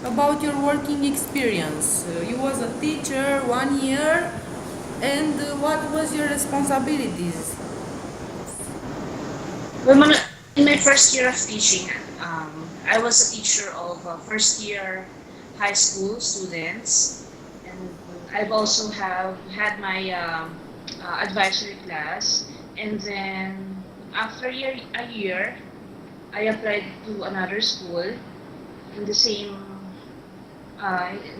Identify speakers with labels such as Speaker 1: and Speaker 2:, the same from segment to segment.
Speaker 1: About your working experience. You was a teacher 1 year, and what was your responsibilities?
Speaker 2: Well, in my first year of teaching, I was a teacher of first year high school students, and I've also have had my advisory class. And then after a year, I applied to another school in the same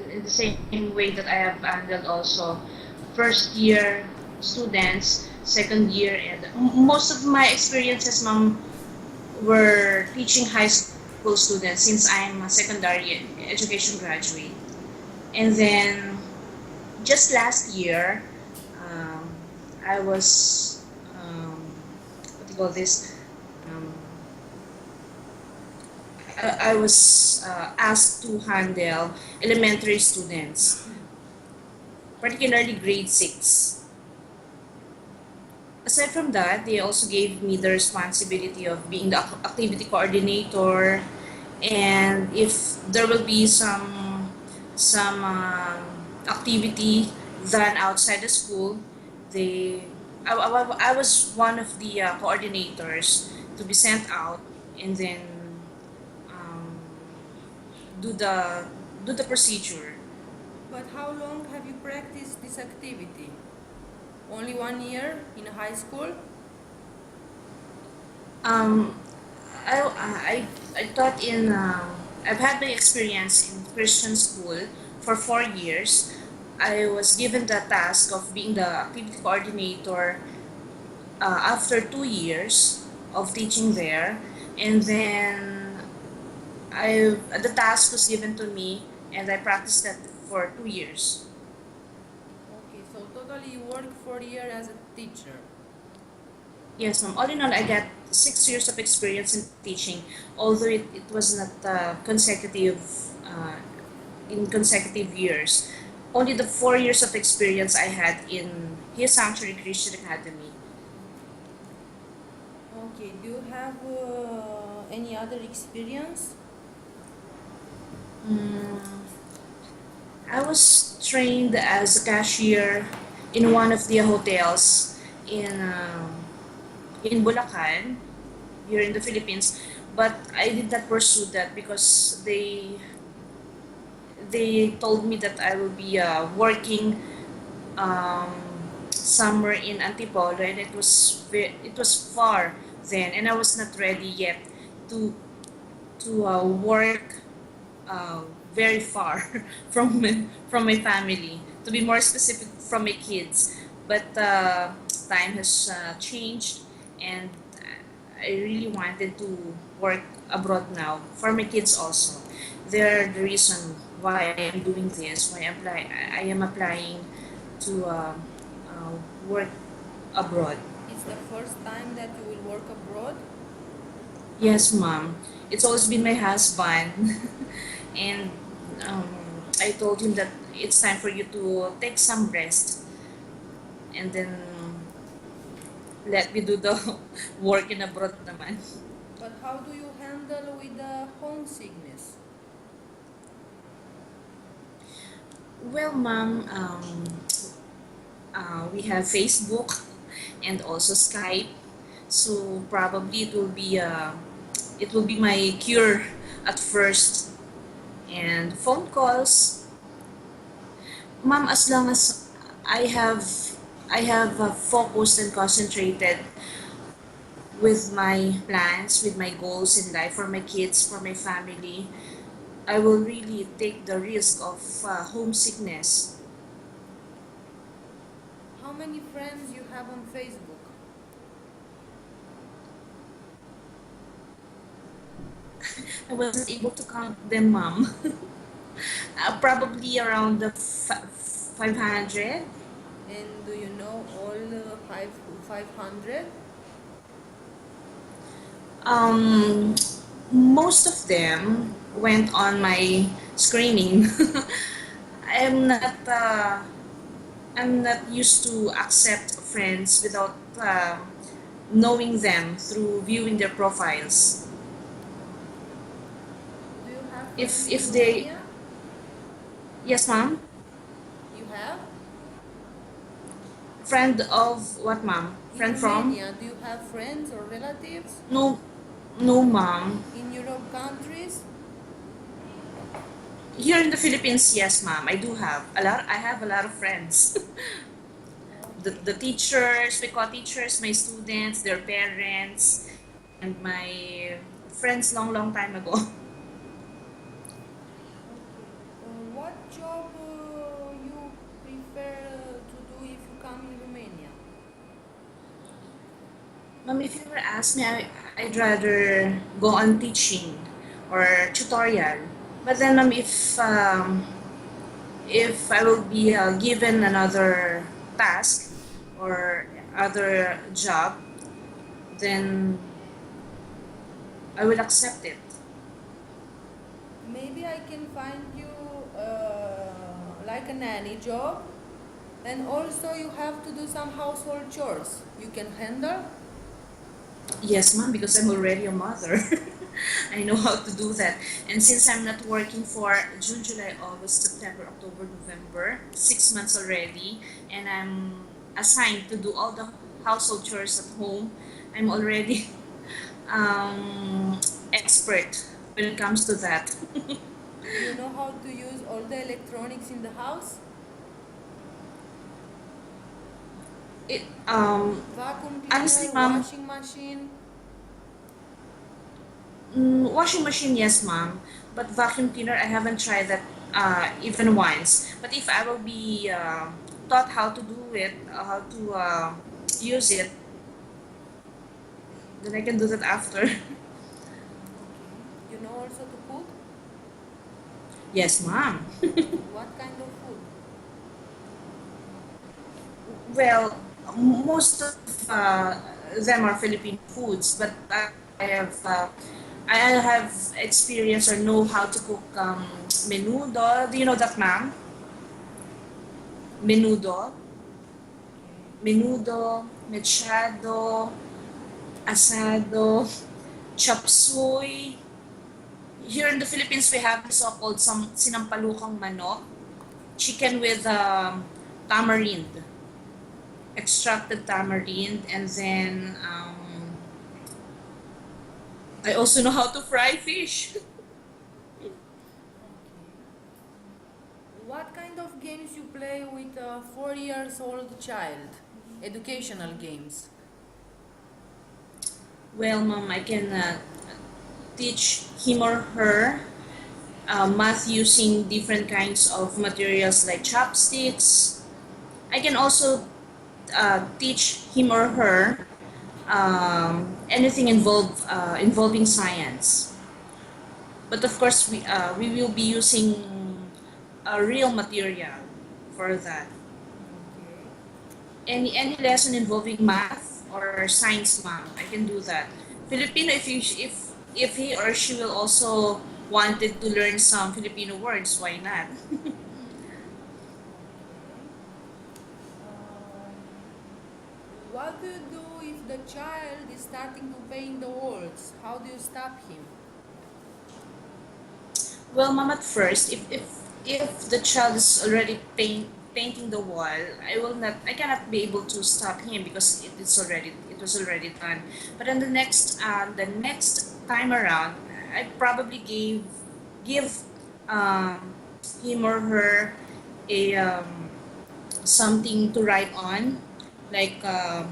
Speaker 2: in the same way that I have handled also first year students, second year, and most of my experiences, ma'am, were teaching high school students since I'm a secondary education graduate. And then just last year, um, I was what do you call this? Um, I was asked to handle elementary students, particularly grade 6. Aside from that, they also gave me the responsibility of being the activity coordinator, and if there will be some activity done outside the school, they I was one of the coordinators to be sent out, and then um, do the do the procedure.
Speaker 1: But how long have you practiced this activity? Only 1 year in high school?
Speaker 2: Um, I taught in I've had my experience in Christian school for 4 years. I was given the task of being the activity coordinator after 2 years of teaching there, and then the task was given to me, and I practiced that for 2 years.
Speaker 1: Okay, so totally you work for a year as a teacher.
Speaker 2: Yes, ma'am. All in all, I got 6 years of experience in teaching, although it was not uh, in consecutive years. Only the 4 years of experience I had in His Sanctuary Christian Academy.
Speaker 1: Okay, do you have any other experience?
Speaker 2: Mm, I was trained as a cashier in one of the hotels in Bulacan, here in the Philippines, but I did not pursue that because they told me that I will be working um, somewhere in Antipolo, and it was far then, and I was not ready yet to work very far from my family. To be more specific, from my kids. But time has changed, and I really wanted to work abroad now for my kids also. They're the reason why I am doing this. I am applying to work abroad.
Speaker 1: It's the first time that you will work abroad?
Speaker 2: Yes, ma'am. It's always been my husband, and um, I told him that it's time for you to take some rest, and then let me do the work in abroad naman.
Speaker 1: But how do you handle with the homesickness?
Speaker 2: Well, ma'am, we have Facebook and also Skype, so probably it will be my cure at first. And phone calls, ma'am, as long as I have focused and concentrated with my plans, with my goals in life for my kids, for my family, I will really take the risk of homesickness.
Speaker 1: How many friends you have on Facebook?
Speaker 2: I wasn't able to count them, ma'am. Probably around the 500.
Speaker 1: And do you know all 500?
Speaker 2: Um, Most of them went on my screening. I'm not uh, I'm not used to accept friends without knowing them through viewing their profiles.
Speaker 1: Do you have friends
Speaker 2: If
Speaker 1: in
Speaker 2: they
Speaker 1: Romania?
Speaker 2: Yes, ma'am.
Speaker 1: You have?
Speaker 2: Friend of what, ma'am?
Speaker 1: In
Speaker 2: Friend from?
Speaker 1: Romania, do you have friends or relatives?
Speaker 2: No, no, ma'am.
Speaker 1: In Europe countries?
Speaker 2: Here in the Philippines, yes, ma'am. I do have a lot. I have a lot of friends.
Speaker 1: Okay.
Speaker 2: The teachers, we call teachers, my students, their parents, and my friends long time ago.
Speaker 1: What job you prefer to do if you come in Romania?
Speaker 2: Ma'am, if you ever ask me, I'd rather go on teaching or tutorial. But then, ma'am, if I will be given another task or other job, then I will accept it.
Speaker 1: Maybe I can find you like a nanny job, and also you have to do some household chores. You can handle?
Speaker 2: Yes, ma'am, because I'm already a mother. I know how to do that. And since I'm not working for June, July, August, September, October, November, 6 months already, and I'm assigned to do all the household chores at home, I'm already um, expert when it comes to that.
Speaker 1: You know how to use all the electronics in the house?
Speaker 2: It
Speaker 1: Vacuum
Speaker 2: honestly,
Speaker 1: cleaner,
Speaker 2: ma'am,
Speaker 1: washing machine.
Speaker 2: washing machine, yes, ma'am. But vacuum cleaner, I haven't tried that even once. But if I will be taught how to do it, how to use it, then I can do that after.
Speaker 1: Okay. You know also to cook?
Speaker 2: Yes, ma'am.
Speaker 1: What kind of food?
Speaker 2: Well, most of them are Filipino foods, but I have experience or know how to cook menudo. Do you know that, ma'am? Menudo, menudo, mechado, asado, chop suey. Here in the Philippines, we have this so-called some sinampalukang manok, chicken with tamarind, extracted tamarind, and then I also know how to fry fish.
Speaker 1: What kind of games you play with a 4 years old child? Educational games.
Speaker 2: Well, mom, I can teach him or her math using different kinds of materials like chopsticks. I can also teach him or her anything involving science. But of course, we will be using a real material for that.
Speaker 1: Okay.
Speaker 2: Any lesson involving math or science, ma'am, I can do that. Filipino, if he or she will also wanted to learn some Filipino words, why not?
Speaker 1: What do you do if the child is starting to paint the walls? How do you stop him?
Speaker 2: Well, ma'am, at first, if the child is already painting the wall, I cannot be able to stop him because it was already done. But then the next time around, I probably give um, him or her a something to write on, like a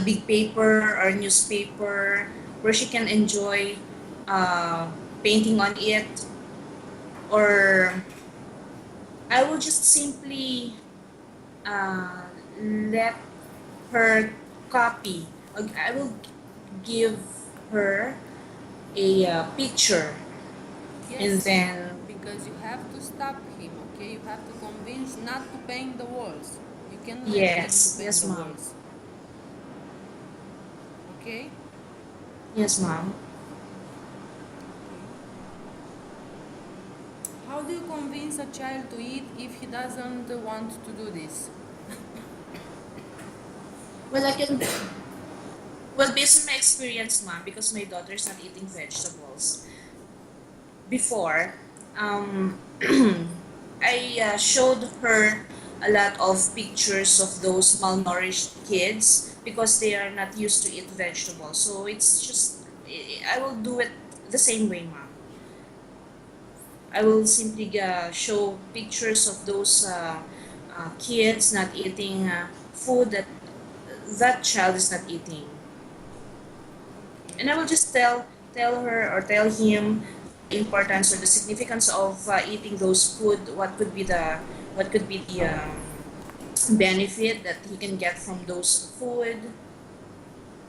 Speaker 2: big paper or newspaper where she can enjoy painting on it, or I will just simply uh, let her copy. I will give her a picture, and
Speaker 1: Yes,
Speaker 2: then
Speaker 1: because you have to stop him, okay? You have to convince not to paint the walls. You can let him to
Speaker 2: yes,
Speaker 1: paint
Speaker 2: yes,
Speaker 1: the
Speaker 2: mom,
Speaker 1: walls, okay?
Speaker 2: yes, mom.
Speaker 1: How do you convince a child to eat if he doesn't want to do this?
Speaker 2: Well, I can. Well, based on my experience, mom, because my daughter's not eating vegetables before. Um, I showed her a lot of pictures of those malnourished kids because they are not used to eat vegetables. So it's just I will do it the same way, mom. I will simply show pictures of those kids not eating food that that child is not eating, and I will just tell her or tell him the importance or the significance of eating those food. What could be the benefit that he can get from those food,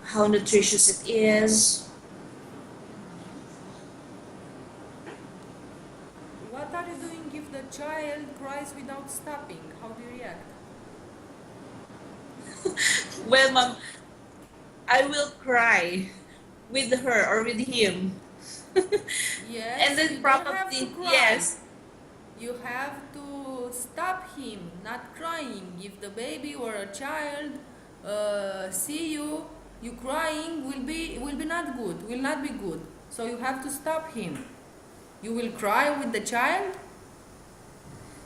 Speaker 2: how nutritious it is.
Speaker 1: What are you doing if the child cries without stopping? How do you react?
Speaker 2: Well, mom, I will cry with her or with him. And
Speaker 1: Yes,
Speaker 2: then
Speaker 1: you don't have to
Speaker 2: probably,
Speaker 1: cry.
Speaker 2: yes,
Speaker 1: You have to stop him, not crying. If the baby or a child see you crying, will be not good. Will not be good. So you have to stop him. You will cry with the child.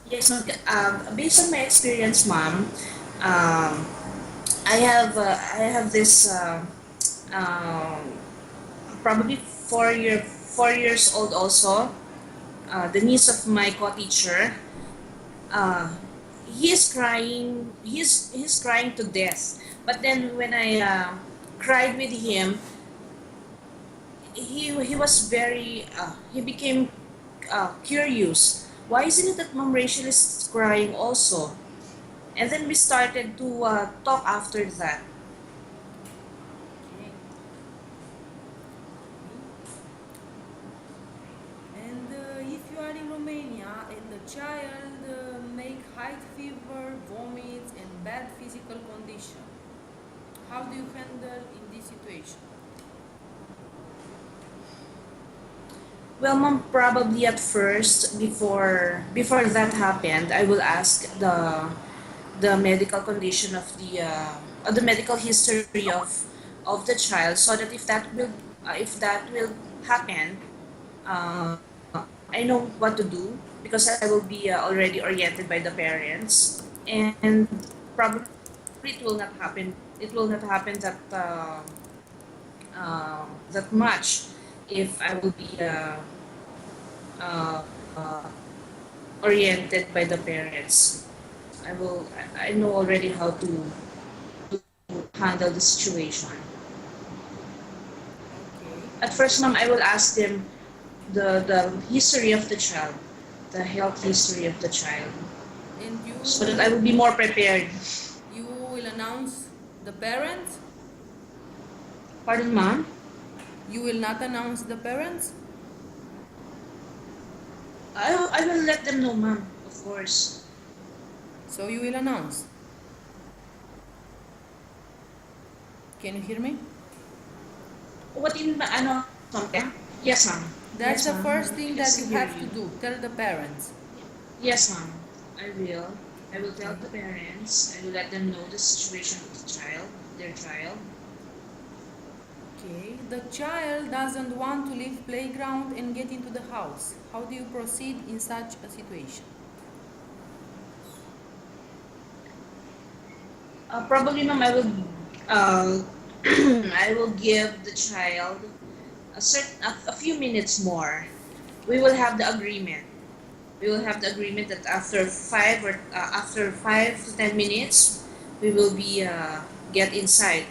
Speaker 2: yes, ma'am. Based on my experience, mom, um, I have this um, probably 4 years old also. The niece of my co-teacher. Uh, he is crying. He's crying to death. But then when I cried with him, he was very he became curious. Why isn't it that Mom Rachel is crying also? And then we started to talk after that.
Speaker 1: Okay. And if you are in Romania and the child make high fever, vomits, and bad physical condition, how do you handle in this situation?
Speaker 2: Well, Mom, probably at first, before that happened, I will ask the medical condition of the medical history of the child, so that if that will happen, uh, I know what to do because I will be already oriented by the parents, and probably it will not happen. It will not happen that much if I will be uh, uh, oriented by the parents. I know already how to handle the situation.
Speaker 1: Okay.
Speaker 2: At first, ma'am, I will ask them the history of the child, the health history of the child,
Speaker 1: And
Speaker 2: so that I will be more prepared.
Speaker 1: you will announce the parents?
Speaker 2: Pardon, ma'am?
Speaker 1: You will not announce the parents?
Speaker 2: I will let them know, ma'am, of course.
Speaker 1: So you will announce. Can you hear me?
Speaker 2: What in ano something? Yes, ma'am.
Speaker 1: That's
Speaker 2: Yes,
Speaker 1: the
Speaker 2: ma'am.
Speaker 1: first
Speaker 2: I
Speaker 1: thing
Speaker 2: can
Speaker 1: that you
Speaker 2: still hear
Speaker 1: have to
Speaker 2: you.
Speaker 1: do. Tell the parents.
Speaker 2: Yes, ma'am. I will. I will tell
Speaker 1: Okay.
Speaker 2: the parents. I will let them know the situation of the child, their child.
Speaker 1: Okay. The child doesn't want to leave playground and get into the house. How do you proceed in such a situation?
Speaker 2: Probably, ma'am, I will. I will give the child a few minutes more. We will have the agreement. We will have the agreement that after 5 to 10 minutes, we will be get inside.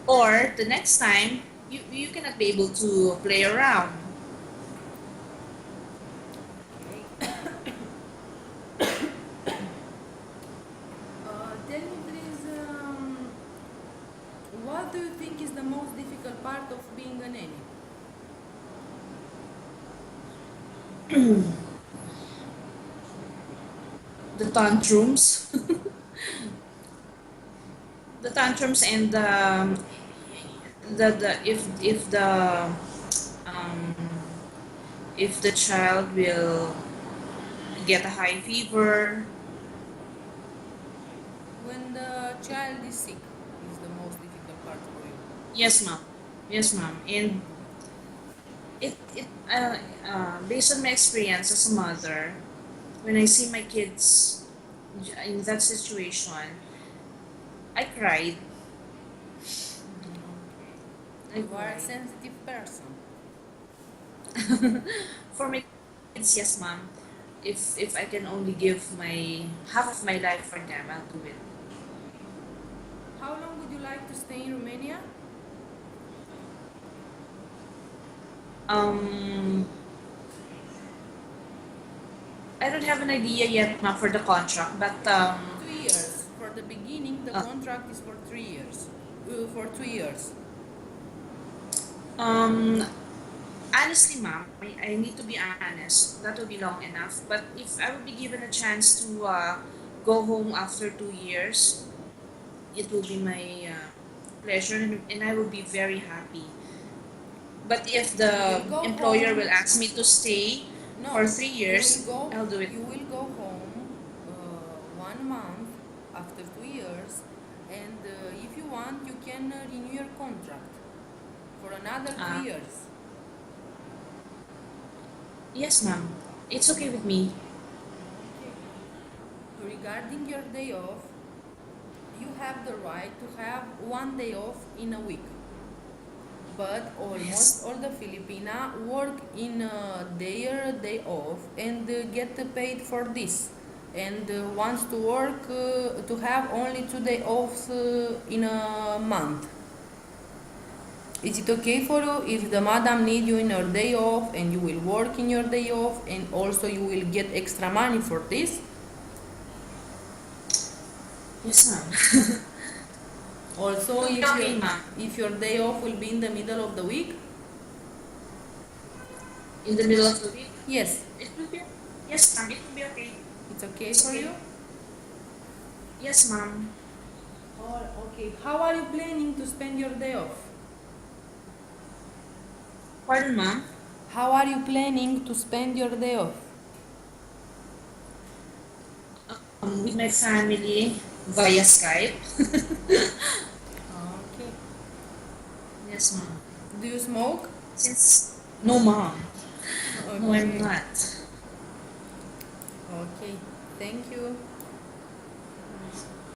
Speaker 2: Or the next time, you cannot be able to play around.
Speaker 1: Okay. Tell me please, what do you think is the most difficult part of being a nanny?
Speaker 2: The tantrums, the tantrums, and the um, if the child will get a high fever.
Speaker 1: When the child is sick is the most difficult part for you.
Speaker 2: Yes, ma'am. Yes, ma'am. And it based on my experience as a mother, when I see my kids in that situation, I cried. I
Speaker 1: You are a
Speaker 2: cried.
Speaker 1: sensitive person.
Speaker 2: For my kids, yes, ma'am. If I can only give my half of my life for them, I'll do it.
Speaker 1: How long would you like to stay in Romania?
Speaker 2: Um, I don't have an idea yet, ma'am, for the contract, but
Speaker 1: 2 years. For the beginning, the
Speaker 2: uh,
Speaker 1: contract is for 3 years. For 2 years.
Speaker 2: um, honestly, ma'am, I need to be honest. That will be long enough. But if I would be given a chance to go home after 2 years, it will be my pleasure, and I will be very happy. But if
Speaker 1: You
Speaker 2: the
Speaker 1: will go
Speaker 2: employer will
Speaker 1: home.
Speaker 2: ask me to stay for
Speaker 1: No,
Speaker 2: 3 years, I'll do it.
Speaker 1: you will go home 1 month after 2 years, and if you want, you can renew your contract for another
Speaker 2: Uh,
Speaker 1: 3 years.
Speaker 2: yes, ma'am. It's okay with me.
Speaker 1: Okay. Regarding your day off, you have the right to have 1 day off in a week. But almost
Speaker 2: Yes.
Speaker 1: all the Filipina work in their day off and get paid for this, and wants to work to have only 2 day offs in a month. Is it okay for you if the madam need you in your day off and you will work in your day off and also you will get extra money for this?
Speaker 2: Yes, ma'am. It
Speaker 1: Also,
Speaker 2: will be okay, ma'am.
Speaker 1: if your day off will be in the middle of the week?
Speaker 2: In the middle of the week,
Speaker 1: Yes,
Speaker 2: it will be. Yes, ma'am. It will be okay.
Speaker 1: it's okay
Speaker 2: It's
Speaker 1: for you?
Speaker 2: okay. Yes, ma'am.
Speaker 1: Oh, okay. How are you planning to spend your day off?
Speaker 2: Pardon, ma'am.
Speaker 1: How are you planning to spend your day off?
Speaker 2: With my family via Skype.
Speaker 1: Okay.
Speaker 2: Yes, ma'am.
Speaker 1: Do you smoke?
Speaker 2: Since no, ma'am. No, I'm
Speaker 1: Okay.
Speaker 2: not.
Speaker 1: Okay. Thank you.